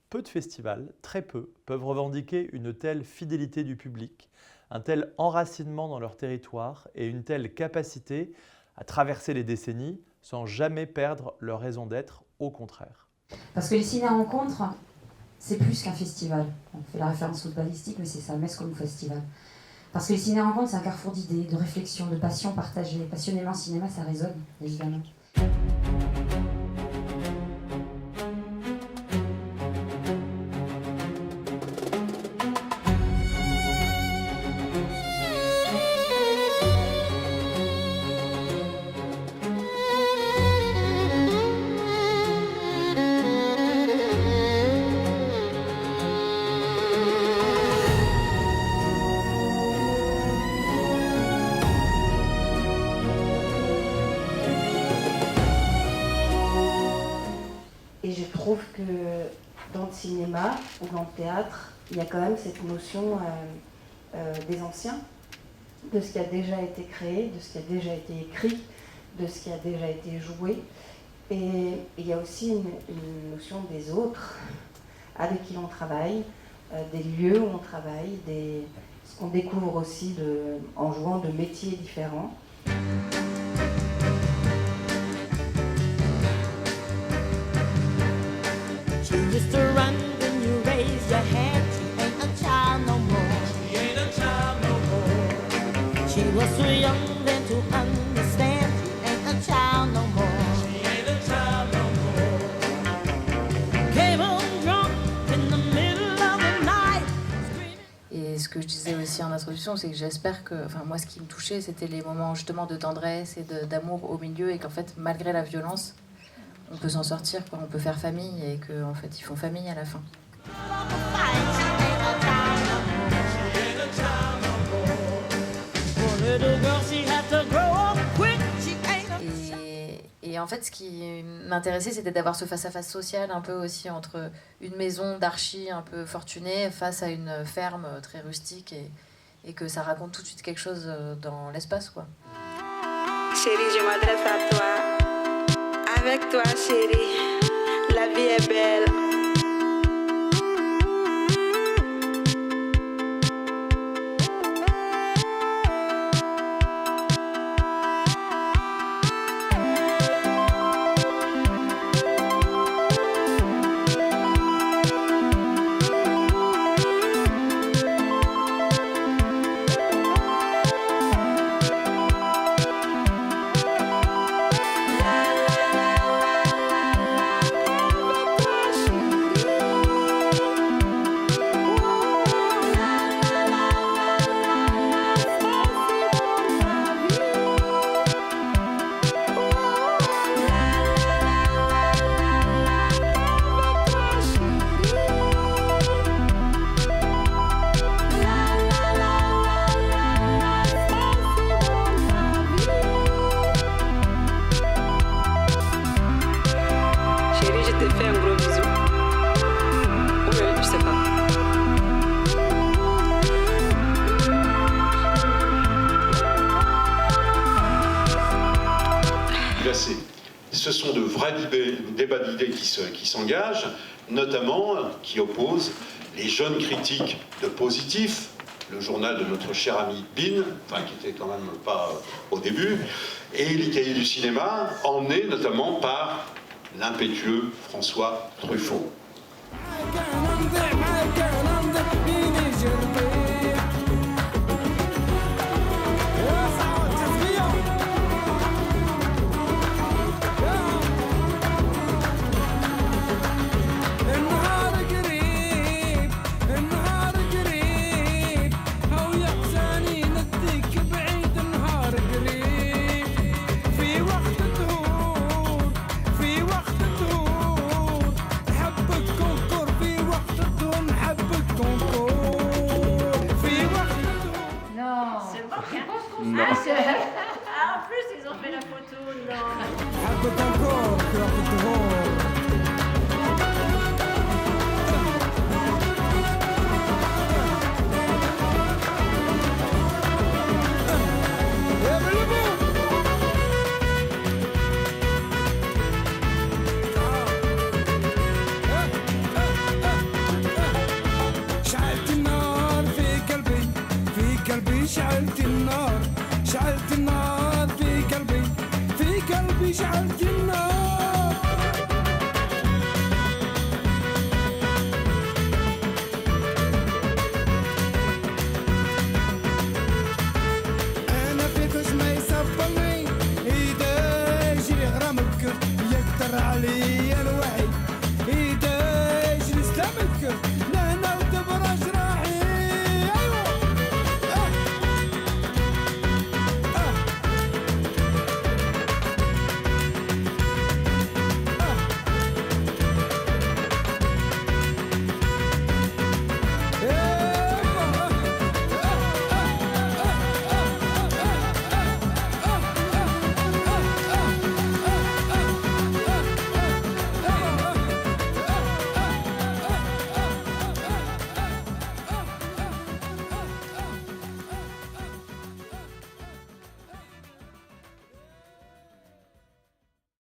Peu de festivals, très peu, peuvent revendiquer une telle fidélité du public, un tel enracinement dans leur territoire et une telle capacité à traverser les décennies sans jamais perdre leur raison d'être, au contraire. Parce que les ciné-rencontres, c'est plus qu'un festival. On fait la référence footballistique, mais c'est ça, Metz comme festival. Parce que les ciné-rencontres, c'est un carrefour d'idées, de réflexions, de passions partagées. Passionnément cinéma, ça résonne, évidemment. Et je trouve que dans le cinéma ou dans le théâtre, il y a quand même cette notion des anciens, de ce qui a déjà été créé, de ce qui a déjà été écrit, de ce qui a déjà été joué. Et il y a aussi une notion des autres avec qui on travaille, des lieux où on travaille, ce qu'on découvre aussi en jouant de métiers différents. She used to run when you raise your hand. She ain't a child no more. She ain't a child no more. She was too young then to understand. She ain't a child no more. She ain't a child no more. Came home drunk in the middle of the night. Et ce que je disais aussi en introduction, c'est que j'espère que, enfin moi ce qui me touchait, c'était les moments justement de tendresse et d'amour au milieu, et qu'en fait malgré la violence, on peut s'en sortir, quoi. On peut faire famille, et qu'en fait, ils font famille à la fin. Et en fait, ce qui m'intéressait, c'était d'avoir ce face-à-face social un peu aussi entre une maison d'archi un peu fortunée face à une ferme très rustique, et que ça raconte tout de suite quelque chose dans l'espace, quoi. Chérie, je m'adresse à toi. Avec toi, chérie, la vie est belle. Ce sont de vrais débats d'idées qui s'engagent, notamment qui opposent les jeunes critiques de Positif, le journal de notre cher ami Bin, enfin qui était quand même pas au début, et les cahiers du cinéma, emmenés notamment par l'impétueux François Truffaut. في وقت الدهور حبك كنكر في وقت الدهور شعلت النار في قلبي شعلت